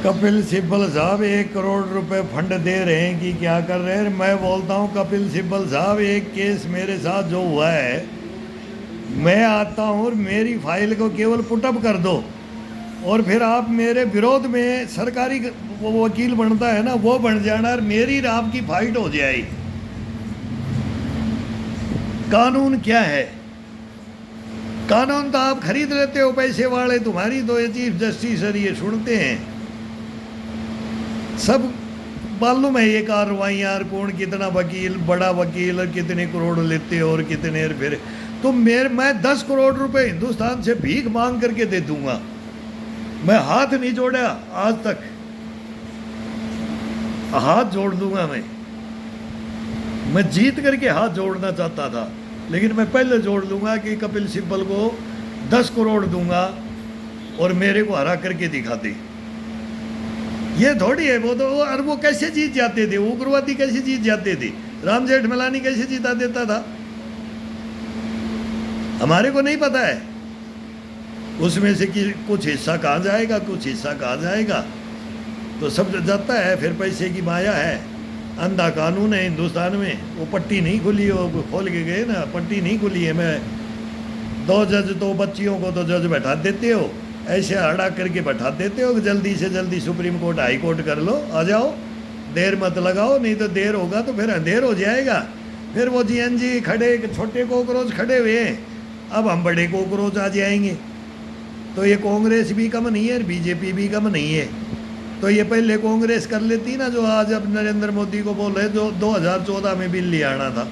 कपिल सिब्बल साहब 1 करोड़ रुपए फंड दे रहे हैं कि क्या कर रहे हैं। मैं बोलता हूँ कपिल सिब्बल साहब, एक केस मेरे साथ जो हुआ है, मैं आता हूँ और मेरी फाइल को केवल पुटअप कर दो और फिर आप मेरे विरोध में सरकारी वो वकील बनता है ना, वो बन जाना और मेरी और आपकी फाइट हो जाएगी। कानून क्या है? कानून तो आप खरीद लेते हो पैसे वाले, तुम्हारी तो ये चीफ जस्टिस है, ये सुनते हैं सब मालूम है ये कार्रवाइयाँ, कौन कितना वकील, बड़ा वकील और कितने करोड़ लेते हो और कितने। फिर तो मैं 10 करोड़ रुपए हिंदुस्तान से भीख मांग करके दे दूंगा। मैं हाथ नहीं जोड़ा आज तक, हाथ जोड़ दूंगा। मैं जीत करके हाथ जोड़ना चाहता था, लेकिन मैं पहले जोड़ लूंगा कि कपिल सिब्बल को 10 करोड़ दूंगा और मेरे को हरा करके दिखा दे। ये थोड़ी है वो तो, और वो कैसे जीत जाते थे, उग्रवादी कैसे जीत जाते थे, राम जेठमलानी कैसे जीता देता था, हमारे को नहीं पता है। उसमें से कि कुछ हिस्सा कहाँ जाएगा, कुछ हिस्सा कहाँ जाएगा, तो सब जाता है। फिर पैसे की माया है, अंधा कानून है हिंदुस्तान में। वो पट्टी नहीं खुली, वो खोल के गए ना, पट्टी नहीं खुली है। मैं 2 जज तो बच्चियों को तो जज बैठा देते हो, ऐसे हड़ा करके बैठा देते हो कि जल्दी से जल्दी सुप्रीम कोर्ट हाई कोर्ट कर लो, आ जाओ, देर मत लगाओ, नहीं तो देर होगा तो फिर अंधेर हो जाएगा। फिर वो जीएनजी खड़े, छोटे कॉकरोच खड़े हुए हैं, अब हम बड़े कॉकरोच आ जाएंगे। तो ये कांग्रेस भी कम नहीं है और बीजेपी भी कम नहीं है। तो ये पहले कांग्रेस कर लेती ना, जो आज अब नरेंद्र मोदी को बोल रहे, जो 2014 में बिल ले आना था,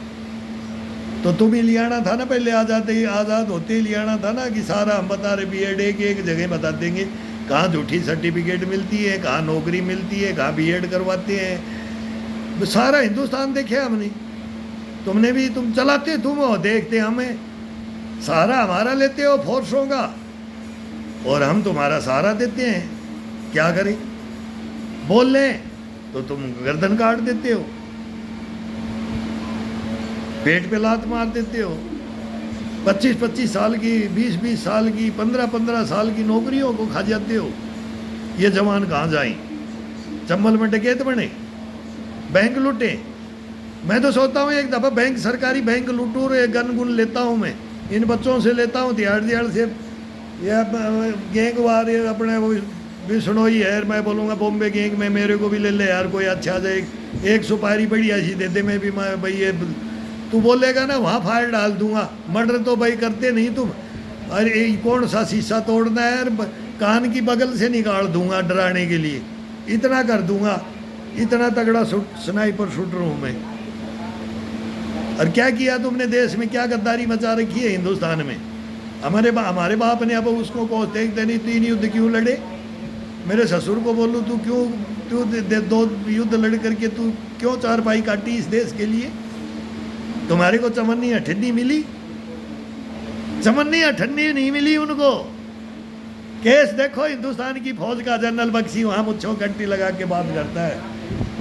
तो तुम ही ले आना था ना, पहले आज़ाद होते ही ले आना था ना, कि सारा हम बता रहे बीएड एक जगह बता देंगे, कहाँ झूठी सर्टिफिकेट मिलती है, कहाँ नौकरी मिलती है, कहाँ बीएड करवाते हैं। सारा हिंदुस्तान देखे हमने, तुमने भी, तुम चलाते तुम हो, देखते हमें, सारा हमारा लेते हो फोर्सों का और हम तुम्हारा सहारा देते हैं। क्या करें, बोल लें तो तुम गर्दन काट देते हो, पेट पे लात मार देते हो। 25-25 साल की, 20-20 साल की, 15-15 साल की नौकरियों को खा जाते हो। ये जवान कहाँ जाएं? चंबल में डकैत बने, बैंक लूटे। मैं तो सोचता हूँ एक दफ़ा बैंक, सरकारी बैंक लूटूँ और गन गुन लेता हूँ, मैं इन बच्चों से लेता हूँ दिहाड़ से, या गैंगवार अपने वो बिश्नोई है, मैं बोलूँगा बॉम्बे गैंग में मेरे को भी ले ले यार, कोई अच्छा जाए, एक सुपारी बढ़िया सी दे दे, मैं भी, मैं भाई ये तू बोलेगा ना वहाँ फायर डाल दूंगा। मर्डर तो भाई करते नहीं तुम, अरे कौन सा शीशा तोड़ना है यार, कान की बगल से निकाल दूंगा डराने के लिए, इतना कर दूंगा, इतना तगड़ा स्नाइपर शूटर हूँ मैं। और क्या किया तुमने देश में, क्या गद्दारी मचा रखी है हिंदुस्तान में। हमारे बाप ने अब उसको को देखते नहीं, 3 युद्ध क्यों लड़े। मेरे ससुर को बोलूँ तू क्यों 2 युद्ध लड़ करके तू क्यों 4 पाई काटी इस देश के लिए। तुम्हारे को चमन्नी अठन्नी मिली, चमन्नी अठन्नी नहीं मिली उनको। केस देखो हिंदुस्तान की फौज का, जनरल बख्शी वहाँ मुच्छों घंटी लगा के बात करता है,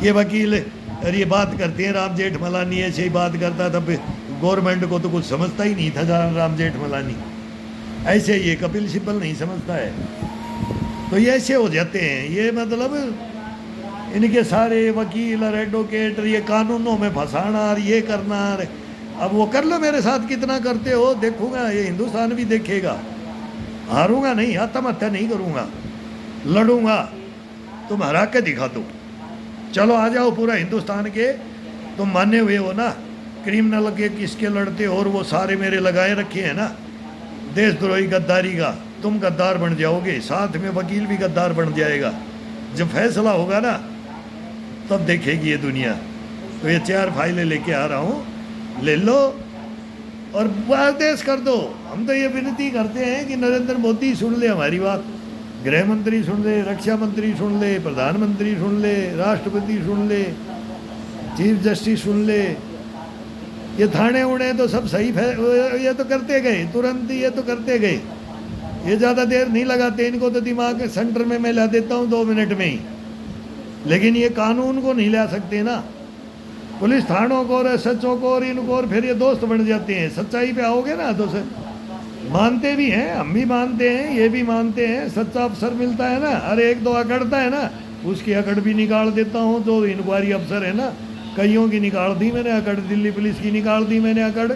ये वकील और ये बात करते हैं, राम जेठमलानी ऐसे ही बात करता था। गवर्नमेंट को तो कुछ समझता ही नहीं था राम जेठमलानी, ऐसे ये कपिल सिब्बल नहीं समझता है। तो ये ऐसे हो जाते हैं, ये मतलब इनके सारे वकील और एडवोकेट, ये कानूनों में फंसाना और ये करना। अब वो कर लो मेरे साथ, कितना करते हो देखूंगा, ये हिंदुस्तान भी देखेगा। हारूंगा नहीं, आत्महत्या नहीं करूंगा, लड़ूंगा, तुम हरा के दिखा दो। चलो आ जाओ पूरा हिंदुस्तान के, तुम माने हुए हो ना क्रिमिनल के, किसके लड़ते हो, और वो सारे मेरे लगाए रखे हैं ना देशद्रोही गद्दारी का, तुम गद्दार बन जाओगे, साथ में वकील भी गद्दार बन जाएगा। जब फैसला होगा ना तब देखेगी ये दुनिया। तो ये 4 फाइलें लेके आ रहा हूँ, ले लो और आदेश कर दो। हम तो ये विनती करते हैं कि नरेंद्र मोदी सुन ले हमारी बात, गृह मंत्री सुन ले, रक्षा मंत्री सुन ले, प्रधानमंत्री सुन ले, राष्ट्रपति सुन ले, चीफ जस्टिस सुन ले। ये थाने उड़े तो सब सही ये तो करते गए, तुरंत ये तो करते गए, ये ज़्यादा देर नहीं लगाते। इनको तो दिमाग सेंटर में मैं ला देता हूँ 2 मिनट में ही, लेकिन ये कानून को नहीं ला सकते ना। पुलिस थानों को और एसएचओ को और इनको, और फिर ये दोस्त बन जाते हैं। सच्चाई पे आओगे ना तो मानते भी हैं, हम भी मानते हैं, ये भी मानते हैं। सच्चा अफसर मिलता है ना, अरे एक दो अकड़ता है ना, उसकी अकड़ भी निकाल देता हूँ। जो इंक्वायरी अफसर है ना, कईयों की निकाल दी मैंने अकड़, दिल्ली पुलिस की निकाल दी मैंने अकड़।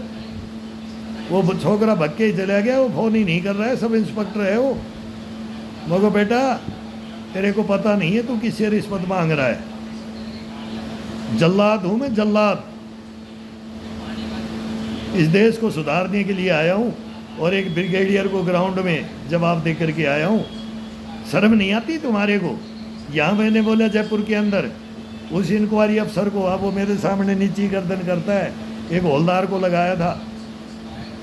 वो छोकरा भग के ही चला गया, वो फ़ोन ही नहीं कर रहा है, सब इंस्पेक्टर है वो। मगर बेटा तेरे को पता नहीं है तू किससे रिश्वत मांग रहा है। जल्लाद हूँ मैं, जल्लाद। इस देश को सुधारने के लिए आया हूँ और एक ब्रिगेडियर को ग्राउंड में जवाब दे करके आया हूँ। शर्म नहीं आती तुम्हारे को? यहाँ मैंने बोला जयपुर के अंदर उस इंक्वायरी अफसर को, आप वो मेरे सामने नीची गर्दन करता है, एक हौलदार को लगाया था,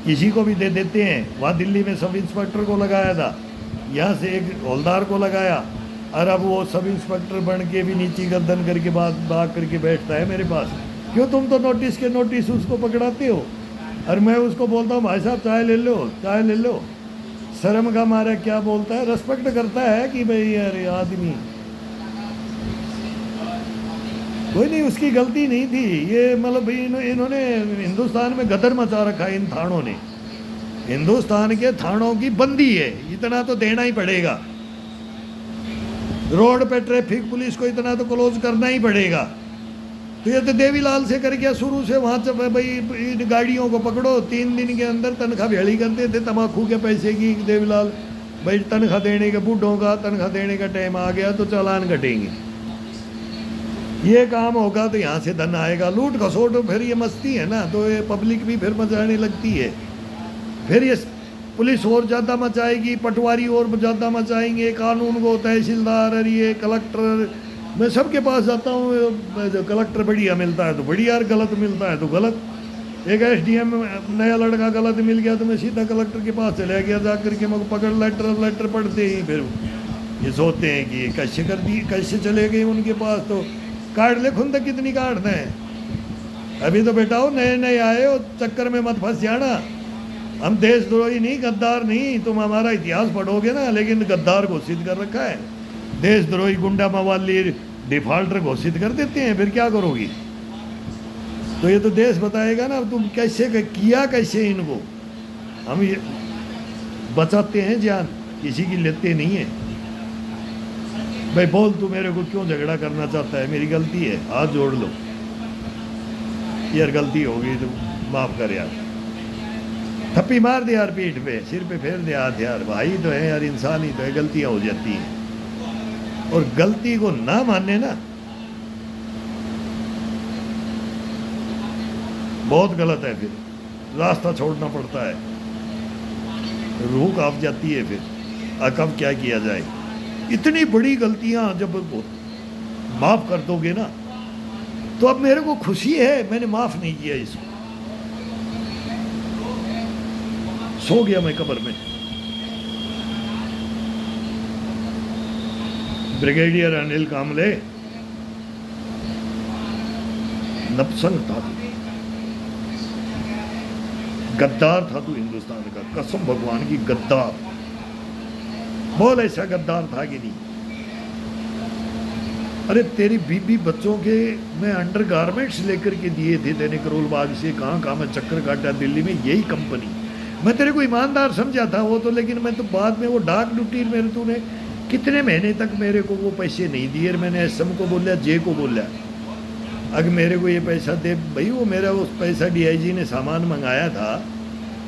किसी को भी दे देते हैं। वहाँ दिल्ली में सब इंस्पेक्टर को लगाया था, यहाँ से एक हौलदार को लगाया, और अब वो सब इंस्पेक्टर बन के भी नीची गर्दन करके बात करके बैठता है मेरे पास। क्यों? तुम तो नोटिस के नोटिस उसको पकड़ाते हो, और मैं उसको बोलता हूँ भाई साहब चाय ले लो, चाय ले लो। शर्म का मारा क्या बोलता है, रेस्पेक्ट करता है कि भाई अरे आदमी, कोई नहीं, उसकी गलती नहीं थी। ये मतलब भाई इन्होंने हिंदुस्तान में गदर मचा रखा है इन थानों ने। हिंदुस्तान के थानों की बंदी है, इतना तो देना ही पड़ेगा। रोड पे ट्रैफिक पुलिस को इतना तो क्लोज करना ही पड़ेगा। तो ये तो देवीलाल से कर गया शुरू से, वहाँ से भाई गाड़ियों को पकड़ो, 3 दिन के अंदर तनख्वाह भेड़ी करते थे तम्बाकू के पैसे की। देवीलाल भाई तनख्वाह देने के, बूढ़ों का तनख्वाह देने का टाइम आ गया तो चालान कटेंगे। ये काम होगा तो यहाँ से धन आएगा। लूट खसोट फिर ये मस्ती है ना, तो ये पब्लिक भी फिर मचाने लगती है। फिर ये पुलिस और ज़्यादा मचाएगी, पटवारी और ज़्यादा मचाएंगे, कानून को तहसीलदार और ये कलेक्टर, मैं सबके पास जाता हूँ। जो कलेक्टर बढ़िया मिलता है तो बढ़िया, और गलत मिलता है तो गलत। एक SDM नया लड़का गलत मिल गया तो मैं सीधा कलेक्टर के पास चला गया, जा करके मैं पकड़ लेटर पढ़ते ही फिर ये सोचते हैं कि कैसे कर दी, कैसे चले गए उनके पास, तो काट ले खुंद कितनी काटते हैं। अभी तो बेटा हो नए नए आए हो, चक्कर में मत फंस जाना। हम देशद्रोही नहीं, गद्दार नहीं। तुम हमारा इतिहास पढ़ोगे ना, लेकिन गद्दार घोषित कर रखा है, देशद्रोही गुंडा मवाली डिफॉल्टर घोषित कर देते हैं, फिर क्या करोगी? तो ये तो देश बताएगा ना तुम कैसे किया, कैसे इनको। हम ये बचाते हैं जान, किसी की लेते नहीं है। भाई बोल तू मेरे को क्यों झगड़ा करना चाहता है, मेरी गलती है, हाथ जोड़ लो यार, गलती होगी तो माफ़ कर यार, थप्पी मार दे यार पीठ पे, सिर पे फेर दे हाथ यार, भाई तो है यार, इंसान ही तो है, गलतियाँ हो जाती हैं। और गलती को ना मानने ना बहुत गलत है, फिर रास्ता छोड़ना पड़ता है, रूह कांप जाती है, फिर कब क्या किया जाए। इतनी बड़ी गलतियां जब माफ़ कर दोगे ना, तो अब मेरे को खुशी है मैंने माफ़ नहीं किया इसको। सो गया मैं कब्र में। ब्रिगेडियर अनिल कामले नपुंसक था तू, गद्दार था तू हिंदुस्तान का, कसम भगवान की गद्दार। बोल ऐसा गद्दार था कि नहीं? अरे तेरी बीबी बच्चों के मैं अंडर गारमेंट्स लेकर के दिए थे तेने करोल बाग से, कहाँ मैं चक्कर काटा दिल्ली में, यही कंपनी। मैं तेरे को ईमानदार समझा था वो तो, लेकिन मैं तो बाद में वो डाक डुटी मेरे तूने कितने महीने तक मेरे को वो पैसे नहीं दिए। मैंने SM को बोला, J को बोला, अगर मेरे को ये पैसा दे भाई। वो मेरा उस पैसा DIG ने सामान मंगाया था,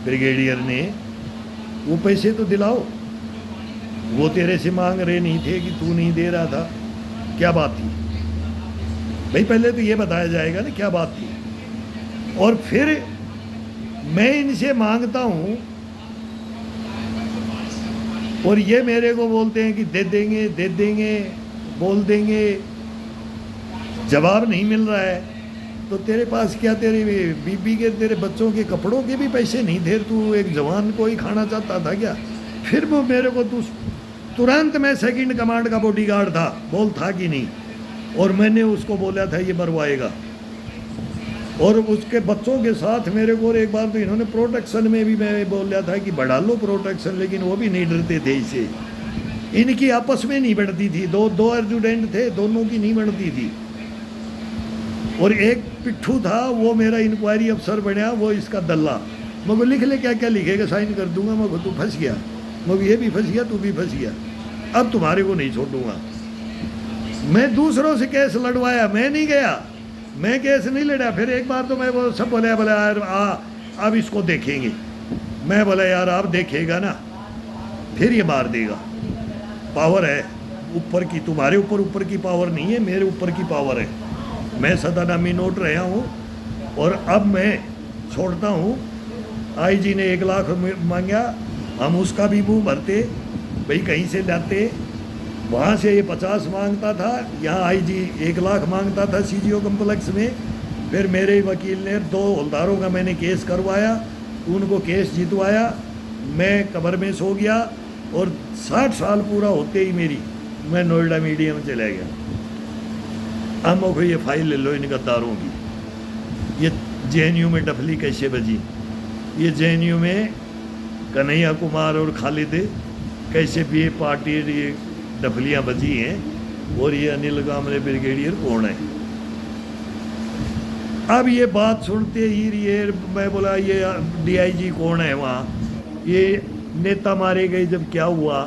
ब्रिगेडियर ने, वो पैसे तो दिलाओ। वो तेरे से मांग रहे नहीं थे कि तू नहीं दे रहा था, क्या बात थी भाई? पहले तो ये बताया जाएगा ना क्या बात थी। और फिर मैं इनसे मांगता हूँ और ये मेरे को बोलते हैं कि दे देंगे, बोल देंगे, जवाब नहीं मिल रहा है। तो तेरे पास क्या, तेरी बीबी के, तेरे बच्चों के कपड़ों के भी पैसे नहीं थे? तू एक जवान को ही खाना चाहता था क्या? फिर वो मेरे को तू तुरंत, मैं सेकंड कमांड का बॉडीगार्ड था, बोल था कि नहीं, और मैंने उसको बोला था ये मरवाएगा। और उसके बच्चों के साथ मेरे को, और एक बार तो इन्होंने प्रोटेक्शन में भी मैं बोला था कि बढ़ा लो प्रोटेक्शन, लेकिन वो भी नहीं डरते थे इसे। इनकी आपस में नहीं बढ़ती थी, दो एडजुटेंट थे, दोनों की नहीं बढ़ती थी। और एक पिट्ठू था, वो मेरा इंक्वायरी अफसर बना, वो इसका दल्ला, मगर लिख ले, क्या क्या लिखेगा, साइन कर दूंगा। मगर तू फंस गया, मगर ये भी फंस गया, तू भी फंस गया, अब तुम्हारे को नहीं छोड़ूंगा। मैं दूसरों से केस लड़वाया, मैं नहीं गया, मैं केस नहीं लड़ा। फिर एक बार तो मैं वो सब बोले बोले यार अब इसको देखेंगे। मैं बोला यार आप देखेगा ना, फिर ये मार देगा। पावर है ऊपर की, तुम्हारे ऊपर की पावर नहीं है, मेरे ऊपर की पावर है। मैं सदा नामी नोट रहा हूँ और अब मैं छोड़ता हूँ। आईजी ने 1 लाख मांगा, हम उसका भी मुंह भरते, भाई कहीं से लाते। वहाँ से ये 50 मांगता था, यहाँ आईजी 1 लाख मांगता था सीजीओ कम्प्लेक्स में। फिर मेरे वकील ने 2 हवलदारों का मैंने केस करवाया, उनको केस जितवाया, मैं कब्र में सो गया। और 60 साल पूरा होते ही मैं नोएडा मीडिया में चला गया। अब को ये फाइल ले लो इन गद्दारों की। ये जेएनयू में डफली कैसे बजी, ये जेएनयू में कन्हैया कुमार और खालिद कैसे भी पार्टी ये डफलियाँ बजी हैं, और ये अनिल कामरे ब्रिगेडियर कौन है। अब ये बात सुनते ही ये मैं बोला ये डीआईजी कौन है वहाँ, ये नेता मारे गए जब क्या हुआ।